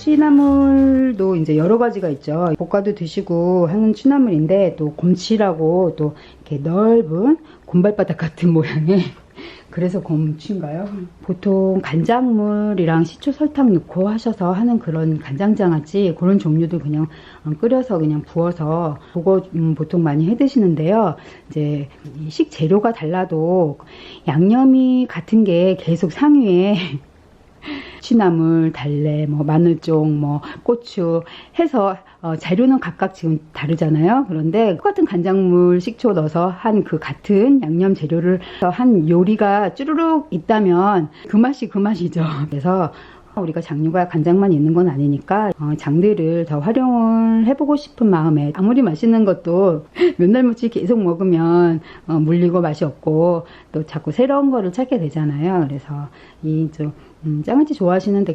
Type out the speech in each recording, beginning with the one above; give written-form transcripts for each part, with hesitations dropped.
취나물도 이제 여러 가지가 있죠. 볶아도 드시고 하는 취나물인데, 또 곰취라고 또 이렇게 넓은 곰발바닥 같은 모양의 그래서 곰취인가요? 보통 간장물이랑 식초 설탕 넣고 하셔서 하는 그런 간장장아찌 그런 종류도 그냥 끓여서 그냥 부어서 그거 보통 많이 해 드시는데요. 이제 식재료가 달라도 양념이 같은 게 계속 상위에 취나물, 달래, 뭐 마늘종, 뭐 고추 해서 재료는 각각 지금 다르잖아요. 그런데 똑같은 간장물, 식초 넣어서 한 그 같은 양념 재료를 한 요리가 쭈루룩 있다면 그 맛이 그 맛이죠. 그래서 우리가 장류가 간장만 있는 건 아니니까 장들을 더 활용을 해보고 싶은 마음에, 아무리 맛있는 것도 맨날 무치 계속 먹으면 물리고 맛이 없고 또 자꾸 새로운 거를 찾게 되잖아요. 그래서 이 장아찌 좋아하시는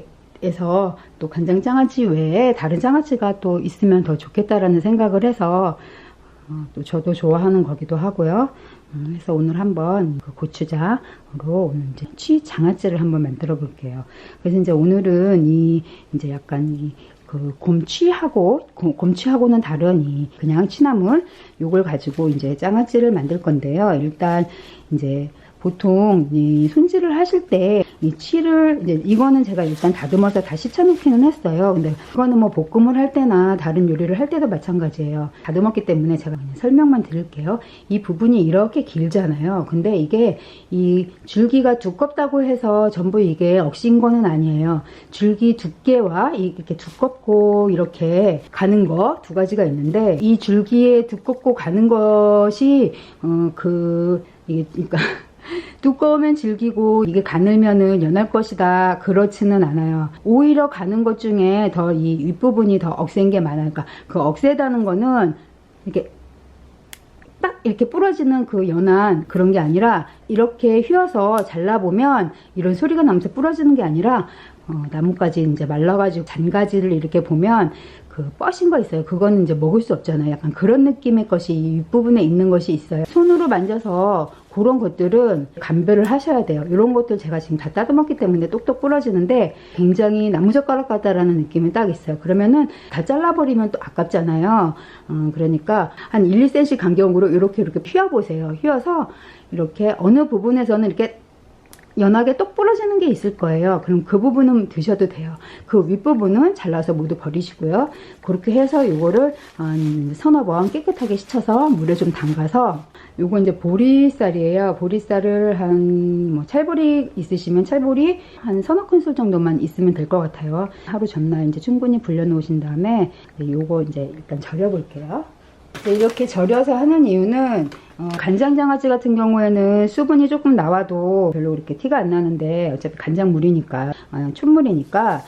데에서 또 간장 장아찌 외에 다른 장아찌가 또 있으면 더 좋겠다라는 생각을 해서 또 저도 좋아하는 거기도 하고요. 그래서 오늘 한번 그 고추장으로 오늘 이제 취 장아찌를 한번 만들어 볼게요. 그래서 이제 오늘은 이제 약간 그 곰취하고는 다른 그냥 취나물 요걸 가지고 이제 장아찌를 만들 건데요. 일단 이제 보통 이 손질을 하실 때 이 취를 이제 이거는 제가 일단 다듬어서 다 씻어놓기는 했어요. 근데 이거는 뭐 볶음을 할 때나 다른 요리를 할 때도 마찬가지예요. 다듬었기 때문에 제가 그냥 설명만 드릴게요. 이 부분이 이렇게 길잖아요. 근데 이게 이 줄기가 두껍다고 해서 전부 이게 억신 거는 아니에요. 줄기 두께와 이렇게 두껍고 이렇게 가는 거 두 가지가 있는데, 이 줄기에 두껍고 가는 것이 이게 그러니까 두꺼우면 질기고 이게 가늘면은 연할 것이다, 그렇지는 않아요. 오히려 가는 것 중에 더 이 윗부분이 더 억센 게 많아요. 그러니까 그 억세다는 거는 이렇게 딱 이렇게 부러지는 그 연한 그런 게 아니라, 이렇게 휘어서 잘라보면 이런 소리가 나면서 부러지는 게 아니라 나뭇가지 이제 말라가지고 잔가지를 이렇게 보면 그 뻗신 거 있어요. 그거는 이제 먹을 수 없잖아요. 약간 그런 느낌의 것이 이 윗부분에 있는 것이 있어요. 손으로 만져서 그런 것들은 감별을 하셔야 돼요. 이런 것들 제가 지금 다 따듬었기 때문에 똑똑 부러지는데 굉장히 나무젓가락 같다라는 느낌이 딱 있어요. 그러면은 다 잘라버리면 또 아깝잖아요. 그러니까 한 1, 2cm 간격으로 이렇게 휘어보세요. 휘어서 이렇게 어느 부분에서는 이렇게 연하게 똑 부러지는 게 있을 거예요. 그럼 그 부분은 드셔도 돼요. 그 윗부분은 잘라서 모두 버리시고요. 그렇게 해서 요거를 서너 번 깨끗하게 씻어서 물에 좀 담가서, 요거 이제 보리쌀이에요. 보리쌀을 뭐 찰보리 있으시면 찰보리 한 서너 큰술 정도만 있으면 될 것 같아요. 하루 전날 이제 충분히 불려 놓으신 다음에 요거 이제 일단 절여 볼게요. 이렇게 절여서 하는 이유는 간장장아찌 같은 경우에는 수분이 조금 나와도 별로 이렇게 티가 안 나는데, 어차피 간장물이니까 춘물이니까.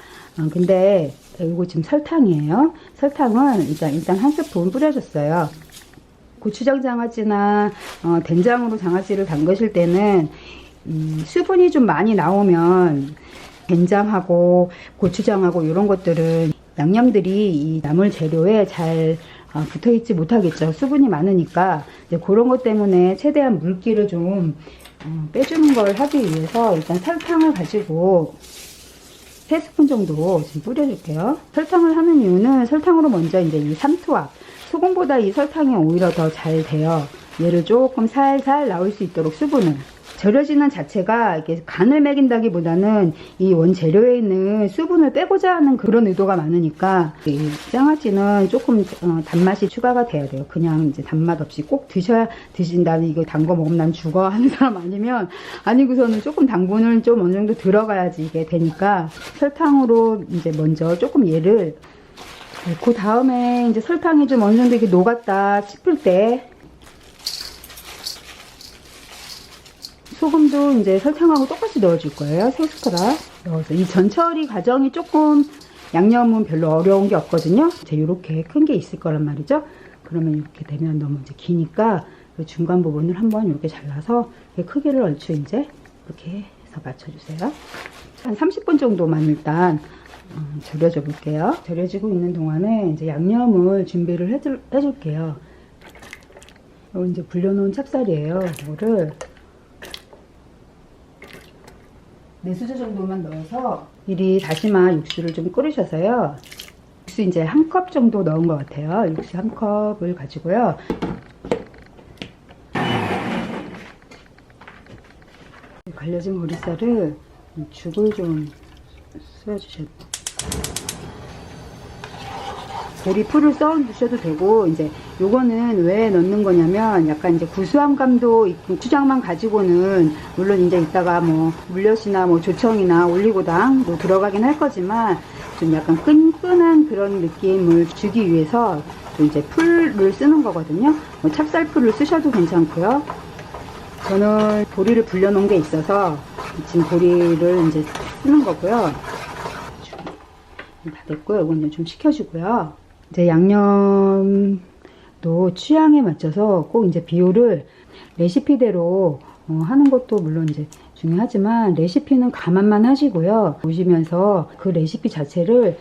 근데 이거 지금 설탕이에요. 설탕은 일단 한 스푼 뿌려줬어요. 고추장 장아찌나 된장으로 장아찌를 담그실 때는 수분이 좀 많이 나오면 된장하고 고추장하고 이런 것들은 양념들이 이 나물 재료에 잘 붙어있지 못하겠죠. 수분이 많으니까. 이제 그런 것 때문에 최대한 물기를 좀 빼주는 걸 하기 위해서 일단 설탕을 가지고 3스푼 정도 지금 뿌려줄게요. 설탕을 하는 이유는 설탕으로 먼저 이제 이 삼투압, 소금보다 이 설탕이 오히려 더 잘 돼요. 얘를 조금 살살 나올 수 있도록 수분을. 절여지는 자체가 이렇게 간을 먹인다기보다는 이 원재료에 있는 수분을 빼고자 하는 그런 의도가 많으니까, 이 장아찌는 조금 단맛이 추가가 돼야 돼요. 그냥 이제 단맛 없이 꼭 드신다는, 이거 단 거 먹으면 난 죽어 하는 사람 아니고서는 조금 당분을 좀 어느 정도 들어가야지 이게 되니까, 설탕으로 이제 먼저 조금 얘를, 그 다음에 이제 설탕이 좀 어느 정도 이렇게 녹았다 싶을 때 소금도 이제 설탕하고 똑같이 넣어줄 거예요. 3스푼 넣어서. 이 전처리 과정이 조금, 양념은 별로 어려운 게 없거든요. 이렇게 큰 게 있을 거란 말이죠. 그러면 이렇게 되면 너무 이제 기니까 그 중간 부분을 한번 이렇게 잘라서 크기를 얼추 이제 이렇게 해서 맞춰주세요. 한 30분 정도만 일단 절여줘 볼게요. 절여지고 있는 동안에 이제 양념을 준비를 해줄게요. 이거 이제 불려놓은 찹쌀이에요. 이거를 4수저 정도만 넣어서 미리 다시마 육수를 좀 끓이셔서요. 육수 이제 1컵 정도 넣은 것 같아요. 육수 1컵을 가지고요. 갈려진 보리쌀을 죽을 좀 썰어주셔도, 보리풀을 썰어 두셔도 되고, 이제 요거는 왜 넣는 거냐면 약간 이제 구수한 감도 있고, 고추장만 가지고는 물론 이제 이따가 뭐 물엿이나 뭐 조청이나 올리고당 뭐 들어가긴 할 거지만 좀 약간 끈끈한 그런 느낌을 주기 위해서 또 이제 풀을 쓰는 거거든요. 뭐 찹쌀풀을 쓰셔도 괜찮고요. 저는 보리를 불려 놓은 게 있어서 지금 보리를 이제 쓰는 거고요. 다 됐고요. 이건 좀 식혀주고요. 이제 양념도 취향에 맞춰서 꼭 이제 비율을 레시피대로 하는 것도 물론 이제 중요하지만 레시피는 감안만 하시고요. 보시면서 그 레시피 자체를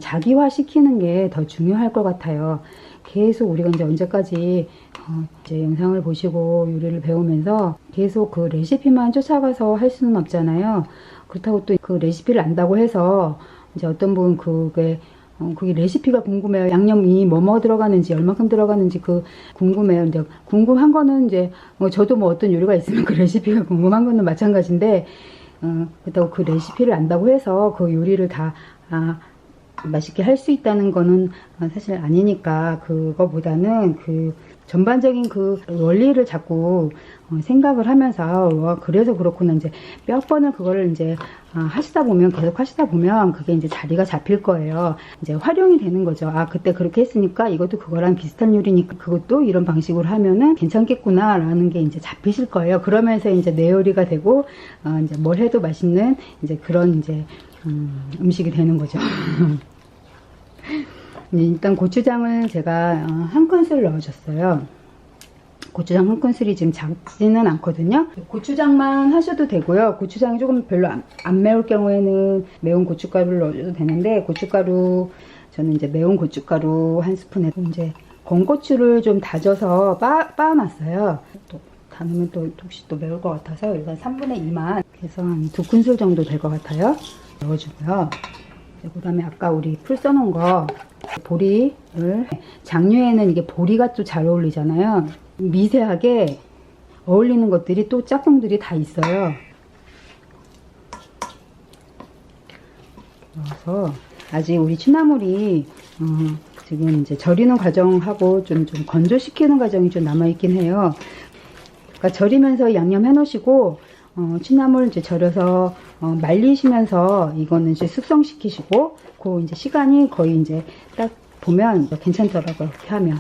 자기화 시키는 게 더 중요할 것 같아요. 계속 우리가 이제 언제까지 이제 영상을 보시고 요리를 배우면서 계속 그 레시피만 쫓아가서 할 수는 없잖아요. 그렇다고 또 그 레시피를 안다고 해서 이제 어떤 분 그게 레시피가 궁금해요. 양념이 뭐뭐 들어가는지, 얼마큼 들어가는지 그 궁금해요. 이제 궁금한 거는 이제 저도 뭐 어떤 요리가 있으면 그 레시피가 궁금한 거는 마찬가지인데, 그렇다고 그 레시피를 안다고 해서 그 요리를 다 맛있게 할 수 있다는 거는 사실 아니니까, 그거보다는 그 전반적인 그 원리를 자꾸 생각을 하면서 그래서 그렇구나, 이제 몇 번을 그거를 이제 하시다 보면, 계속 하시다 보면 그게 이제 자리가 잡힐 거예요. 이제 활용이 되는 거죠. 그때 그렇게 했으니까 이것도 그거랑 비슷한 요리니까 그것도 이런 방식으로 하면은 괜찮겠구나 라는 게 이제 잡히실 거예요. 그러면서 이제 내 요리가 되고 이제 뭘 해도 맛있는 이제 그런 이제 음식이 되는 거죠. 일단 고추장을 제가 1큰술 넣어줬어요. 고추장 1큰술이 지금 작지는 않거든요. 고추장만 하셔도 되고요. 고추장이 조금 별로 안 매울 경우에는 매운 고춧가루를 넣어줘도 되는데, 고춧가루, 저는 이제 매운 고춧가루 1스푼에 이제 건고추를 좀 다져서 빻아놨어요. 또 다 넣으면 또 혹시 또 매울 것 같아서 일단 3분의 2만 해서 한 2큰술 정도 될 것 같아요. 넣어주고요. 그 다음에 아까 우리 풀 써놓은 거, 보리를, 장류에는 이게 보리가 또 잘 어울리잖아요. 미세하게 어울리는 것들이 또 짝꿍들이 다 있어요. 그래서 아직 우리 취나물이 지금 이제 절이는 과정하고 좀 건조시키는 과정이 좀 남아있긴 해요. 그러니까 절이면서 양념 해 놓으시고 취나물 이제 절여서 말리시면서 이거는 이제 숙성시키시고, 그 이제 시간이 거의 이제 딱 보면 괜찮더라고요. 그렇게 하면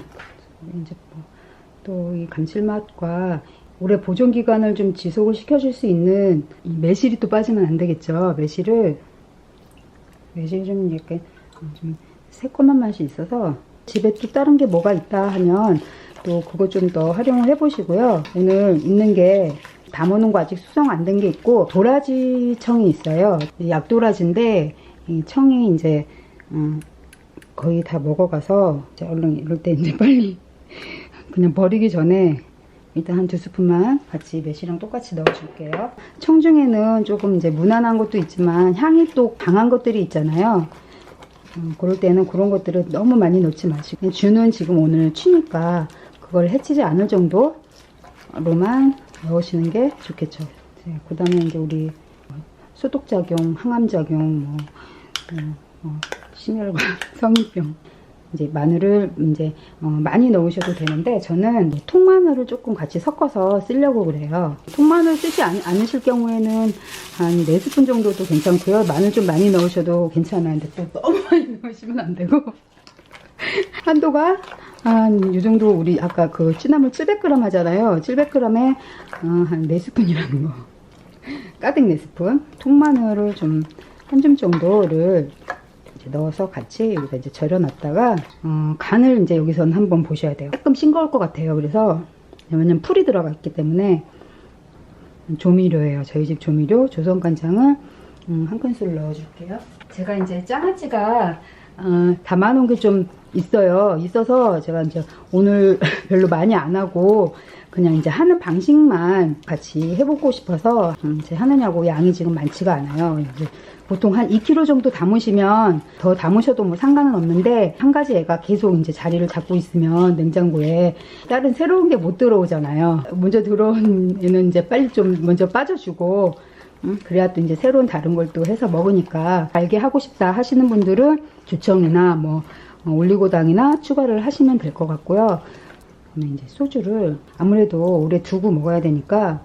이제 또 이 감칠맛과 오래 보존 기간을 좀 지속을 시켜줄 수 있는 이 매실이 또 빠지면 안 되겠죠. 매실이 좀 이렇게 좀 새콤한 맛이 있어서, 집에 또 다른 게 뭐가 있다 하면 또 그거 좀 더 활용을 해 보시고요. 오늘 있는 게 담아놓은 거 아직 숙성 안 된 게 있고, 도라지 청이 있어요. 약도라지인데 이 청이 이제 거의 다 먹어가서 이제 얼른 이럴 때 이제 빨리 그냥 버리기 전에 일단 한 2스푼만 같이 매실이랑 똑같이 넣어줄게요. 청 중에는 조금 이제 무난한 것도 있지만 향이 또 강한 것들이 있잖아요. 그럴 때는 그런 것들을 너무 많이 넣지 마시고, 쥐는 지금 오늘 취니까 그걸 해치지 않을 정도로만 넣으시는 게 좋겠죠. 그 다음에 이제 우리 소독작용, 항암작용, 심혈관, 성인병, 이제 마늘을 이제 많이 넣으셔도 되는데, 저는 통마늘을 조금 같이 섞어서 쓰려고 그래요. 통마늘 쓰지 않으실 경우에는 한 4스푼 정도도 괜찮고요. 마늘 좀 많이 넣으셔도 괜찮아요. 근데 또 너무 많이 넣으시면 안 되고 한도가 한 이 정도. 우리 아까 그 취나물 700g 하잖아요. 700g에 한 4스푼이라는 거. 가득 4스푼. 통마늘을 좀 한 줌 정도를 이제 넣어서 같이 여기다 이제 절여놨다가 간을 이제 여기서는 한번 보셔야 돼요. 조금 싱거울 것 같아요. 그래서 왜냐면 풀이 들어가 있기 때문에. 조미료예요. 저희 집 조미료 조선간장을 1큰술 넣어줄게요. 제가 이제 장아찌가 담아놓은 게 좀 있어서 제가 이제 오늘 별로 많이 안 하고 그냥 이제 하는 방식만 같이 해보고 싶어서 이제 하느냐고. 양이 지금 많지가 않아요. 이제 보통 한 2kg 정도 담으시면 더 담으셔도 뭐 상관은 없는데, 한 가지 애가 계속 이제 자리를 잡고 있으면 냉장고에 다른 새로운 게 못 들어오잖아요. 먼저 들어온 애는 이제 빨리 좀 먼저 빠져주고, 그래야 또 이제 새로운 다른 걸 또 해서 먹으니까. 알게 하고 싶다 하시는 분들은 주청이나 뭐 올리고당이나 추가를 하시면 될 것 같고요. 그러면 이제 소주를 아무래도 오래 두고 먹어야 되니까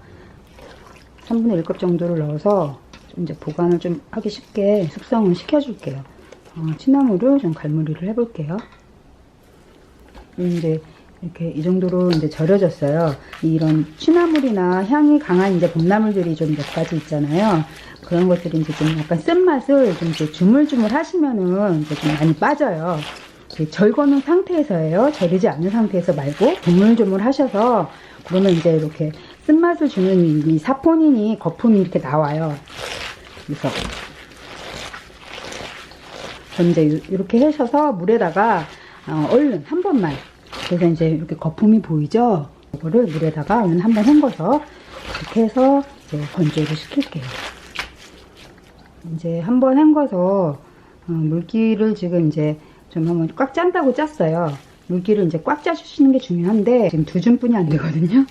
3분의 1컵 정도를 넣어서 좀 이제 보관을 좀 하기 쉽게 숙성을 시켜줄게요. 취나물을 좀 갈무리를 해볼게요. 이제 이렇게 이 정도로 이제 절여졌어요. 이런 취나물이나 향이 강한 이제 봄나물들이 좀 몇 가지 있잖아요. 그런 것들이 이제 좀 약간 쓴맛을 좀 이제 주물주물 하시면은 이제 좀 많이 빠져요. 절거는 상태에서예요. 절이지 않는 상태에서 말고 조물조물 하셔서, 그러면 이제 이렇게 쓴맛을 주는 이 사포닌이 거품이 이렇게 나와요. 그래서 이제 이렇게 하셔서 물에다가 얼른 한 번만, 그래서 이제 이렇게 거품이 보이죠? 이거를 물에다가 한번 헹궈서 이렇게 해서 이제 건조를 시킬게요. 이제 한번 헹궈서 물기를 지금 이제 좀 한번 꽉 짠다고 짰어요. 물기를 이제 꽉 짜주시는 게 중요한데 지금 2줌뿐이 안 되거든요.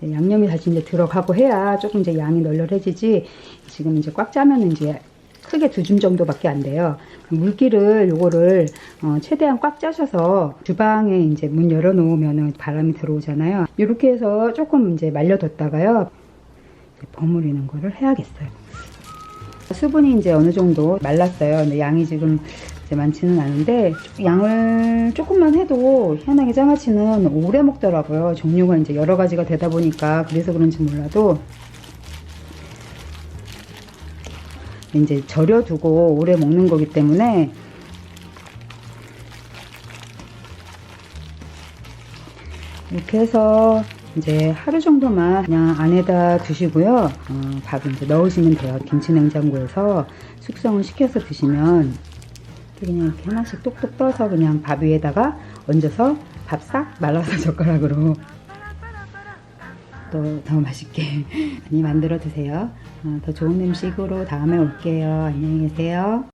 양념이 다시 이제 들어가고 해야 조금 이제 양이 널널해지지, 지금 이제 꽉 짜면 이제 크게 2줌 정도밖에 안 돼요. 물기를 요거를 최대한 꽉 짜셔서 주방에 이제 문 열어 놓으면 바람이 들어오잖아요. 이렇게 해서 조금 이제 말려뒀다가요, 버무리는 거를 해야겠어요. 수분이 이제 어느 정도 말랐어요. 근데 양이 지금 이제 많지는 않은데, 양을 조금만 해도 희한하게 장아찌는 오래 먹더라고요. 종류가 이제 여러 가지가 되다 보니까 그래서 그런지 몰라도 이제 절여두고 오래 먹는 거기 때문에 이렇게 해서 이제 하루 정도만 그냥 안에다 두시고요. 밥을 이제 넣으시면 돼요. 김치 냉장고에서 숙성을 시켜서 드시면 그냥 이렇게 하나씩 똑똑 떠서 그냥 밥 위에다가 얹어서 밥 싹 말아서 젓가락으로 또 더 맛있게 많이 만들어 드세요. 더 좋은 음식으로 다음에 올게요. 안녕히 계세요.